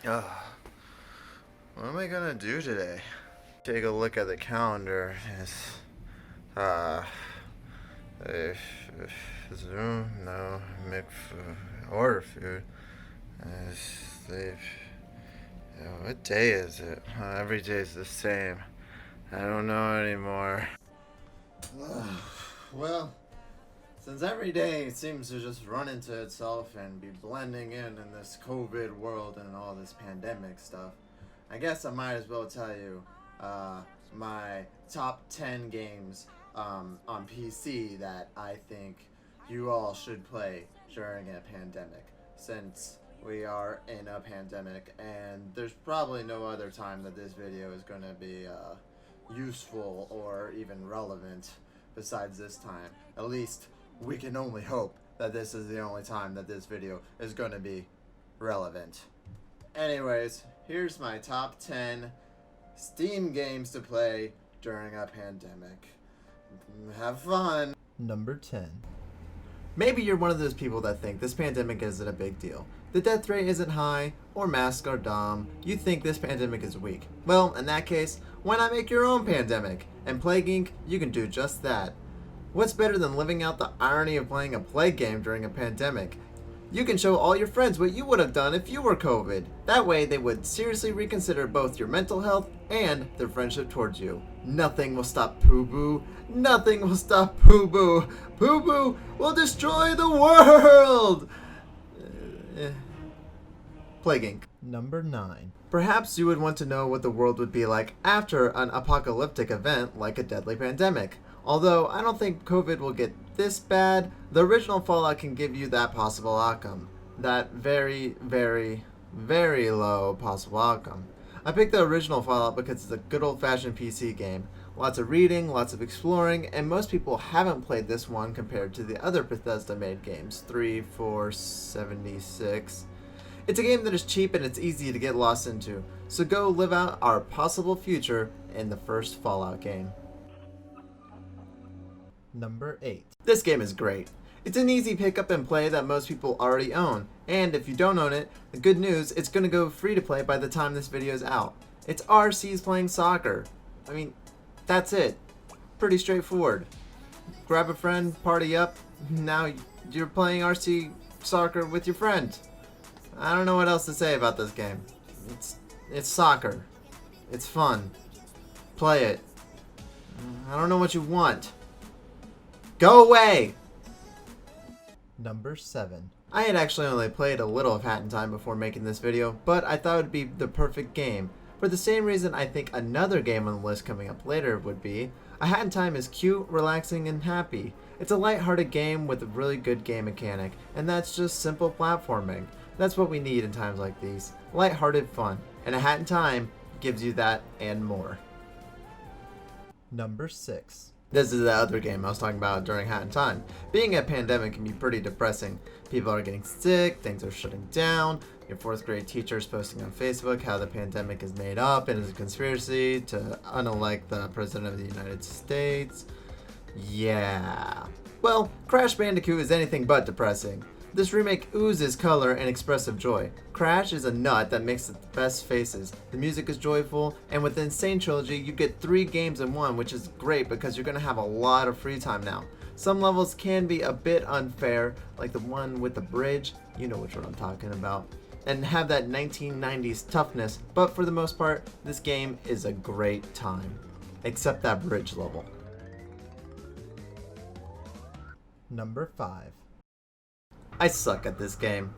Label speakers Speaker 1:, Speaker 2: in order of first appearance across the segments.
Speaker 1: What am I gonna do today? Take a look at the calendar. It's, uh, uh, Zoom, no, make food, order food. Sleep. What day is it? Every day is the same. I don't know anymore. Well, since every day seems to just run into itself and be blending in this COVID world and all this pandemic stuff, I guess I might as well tell you my top 10 games on PC that I think you all should play during a pandemic, since we are in a pandemic and there's probably no other time that this video is going to be useful or even relevant besides this time. At least we can only hope that this is the only time that this video is going to be relevant. Anyways, here's my top 10 Steam games to play during a pandemic. Have fun!
Speaker 2: Number 10. Maybe you're one of those people that think this pandemic isn't a big deal. The death rate isn't high, or masks are dumb. You think this pandemic is weak. Well, in that case, why not make your own pandemic? And Plague Inc., you can do just that. What's better than living out the irony of playing a plague game during a pandemic? You can show all your friends what you would have done if you were COVID. That way they would seriously reconsider both your mental health and their friendship towards you. Nothing will stop Poo Boo. Nothing will stop Poo Boo. Poo Boo will destroy the world! Plague Inc. Number 9. Perhaps you would want to know what the world would be like after an apocalyptic event like a deadly pandemic. Although I don't think COVID will get this bad, the original Fallout can give you that possible outcome. That very, very, very low possible outcome. I picked the original Fallout because it's a good old-fashioned PC game. Lots of reading, lots of exploring, and most people haven't played this one compared to the other Bethesda-made games, 3, 4, 76. It's a game that is cheap and it's easy to get lost into, so go live out our possible future in the first Fallout game. Number 8. This game is great. It's an easy pick up and play that most people already own, and if you don't own it, the good news, it's going to go free to play by the time this video is out. It's RCs playing soccer. I mean, that's it. Pretty straightforward. Grab a friend, party up, now you're playing RC soccer with your friend. I don't know what else to say about this game. It's soccer. It's fun. Play it. I don't know what you want. Go away! Number 7. I had actually only played a little of Hat in Time before making this video, but I thought it would be the perfect game. For the same reason I think another game on the list coming up later would be. A Hat in Time is cute, relaxing, and happy. It's a light-hearted game with a really good game mechanic, and that's just simple platforming. That's what we need in times like these. Light-hearted fun. And A Hat in Time gives you that and more. Number 6. This is the other game I was talking about during Hat in Time. Being a pandemic can be pretty depressing. People are getting sick, things are shutting down, your 4th grade teacher is posting on Facebook how the pandemic is made up and is a conspiracy to unelect the President of the United States. Yeah. Well, Crash Bandicoot is anything but depressing. This remake oozes color and expressive joy. Crash is a nut that makes the best faces. The music is joyful, and with the Insane Trilogy, you get 3 games in one, which is great because you're going to have a lot of free time now. Some levels can be a bit unfair, like the one with the bridge, you know which one I'm talking about, and have that 1990s toughness, but for the most part, this game is a great time. Except that bridge level. Number 5. I suck at this game,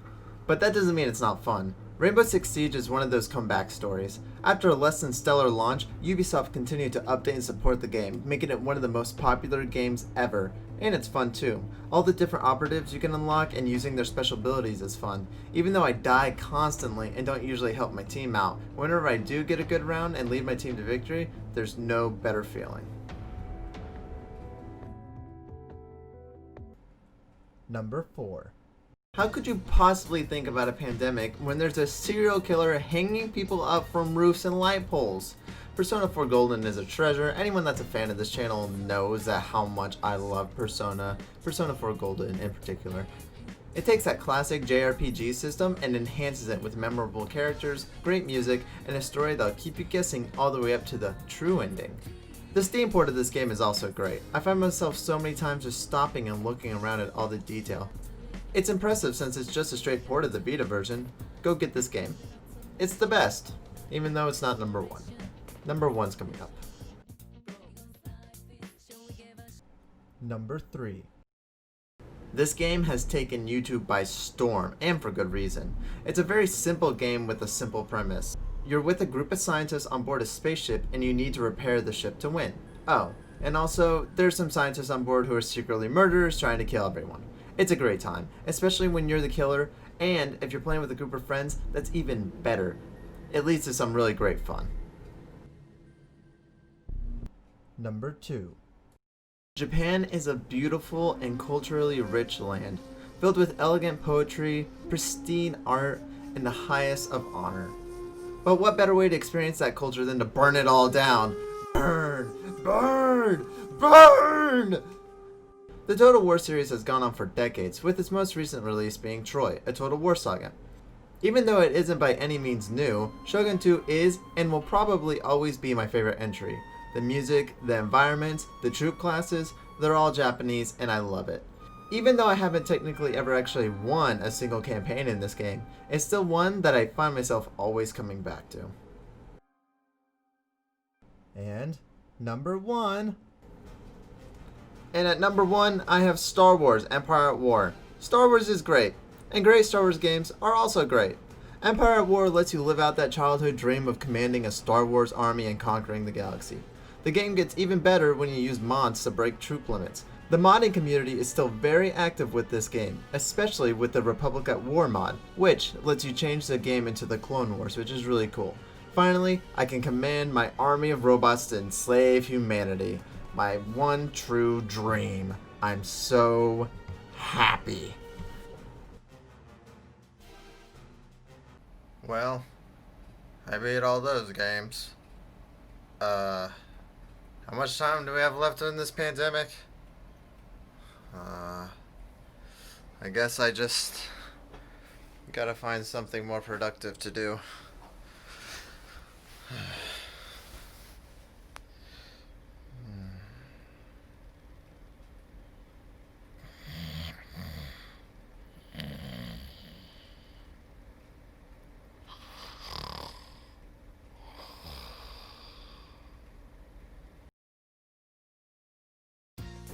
Speaker 2: but that doesn't mean it's not fun. Rainbow Six Siege is one of those comeback stories. After a less than stellar launch, Ubisoft continued to update and support the game, making it one of the most popular games ever. And it's fun too. All the different operatives you can unlock and using their special abilities is fun. Even though I die constantly and don't usually help my team out, whenever I do get a good round and lead my team to victory, there's no better feeling. Number 4. How could you possibly think about a pandemic when there's a serial killer hanging people up from roofs and light poles? Persona 4 Golden is a treasure. Anyone that's a fan of this channel knows that how much I love Persona 4 Golden in particular. It takes that classic JRPG system and enhances it with memorable characters, great music, and a story that'll keep you guessing all the way up to the true ending. The Steam port of this game is also great. I find myself so many times just stopping and looking around at all the detail. It's impressive since it's just a straight port of the Vita version. Go get this game. It's the best, even though it's not number 1. Number 1's coming up. Number 3. This game has taken YouTube by storm, and for good reason. It's a very simple game with a simple premise. You're with a group of scientists on board a spaceship and you need to repair the ship to win. Oh, and also, there's some scientists on board who are secretly murderers trying to kill everyone. It's a great time, especially when you're the killer, and if you're playing with a group of friends, that's even better. It leads to some really great fun. Number 2. Japan is a beautiful and culturally rich land, filled with elegant poetry, pristine art, and the highest of honor. But what better way to experience that culture than to burn it all down? Burn! Burn! Burn! The Total War series has gone on for decades, with its most recent release being Troy, a Total War saga. Even though it isn't by any means new, Shogun 2 is and will probably always be my favorite entry. The music, the environment, the troop classes, they're all Japanese and I love it. Even though I haven't technically ever actually won a single campaign in this game, it's still one that I find myself always coming back to. And number 1. And at number 1, I have Star Wars Empire at War. Star Wars is great, and great Star Wars games are also great. Empire at War lets you live out that childhood dream of commanding a Star Wars army and conquering the galaxy. The game gets even better when you use mods to break troop limits. The modding community is still very active with this game, especially with the Republic at War mod, which lets you change the game into the Clone Wars, which is really cool. Finally, I can command my army of robots to enslave humanity. My one true dream. I'm so happy.
Speaker 1: Well, I beat all those games. How much time do we have left in this pandemic? I guess I just gotta find something more productive to do.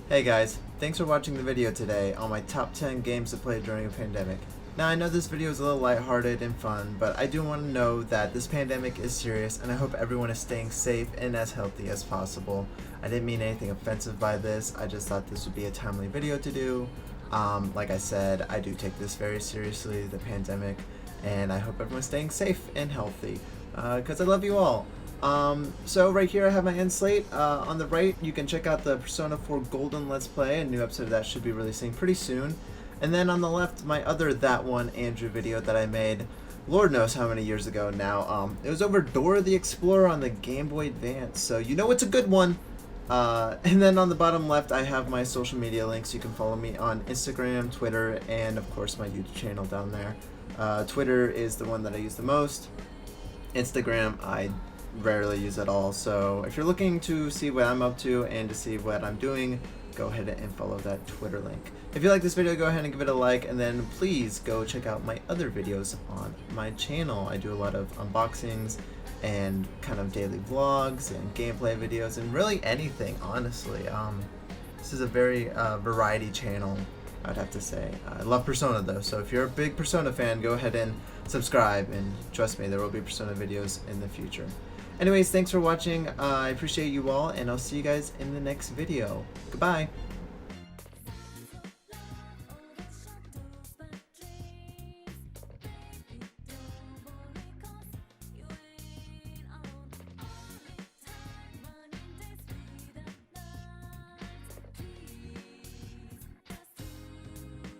Speaker 2: Hey guys, thanks for watching the video today on my top 10 games to play during a pandemic. Now I know this video is a little lighthearted and fun, but I do want to know that this pandemic is serious and I hope everyone is staying safe and as healthy as possible. I didn't mean anything offensive by this, I just thought this would be a timely video to do. Like I said, I do take this very seriously, the pandemic, and I hope everyone's staying safe and healthy, because I love you all. So right here I have my end slate. On the right you can check out the Persona 4 Golden Let's Play. A new episode of that should be releasing pretty soon. And then on the left, my other ThatOneAndrew video that I made, Lord knows how many years ago now. It was over Dora the Explorer on the Game Boy Advance, so you know it's a good one. And then on the bottom left I have my social media links. You can follow me on Instagram, Twitter, and of course my YouTube channel down there. Twitter is the one that I use the most. Instagram I rarely use at all, so if you're looking to see what I'm up to and to see what I'm doing, go ahead and follow that Twitter link. If you like this video, go ahead and give it a like, and then please go check out my other videos on my channel. I do a lot of unboxings and kind of daily vlogs and gameplay videos and really anything, honestly. This is a very variety channel, I'd have to say. I love Persona though, so if you're a big Persona fan, go ahead and subscribe, and trust me, there will be Persona videos in the future. Anyways, thanks for watching. I appreciate you all, and I'll see you guys in the next video. Goodbye.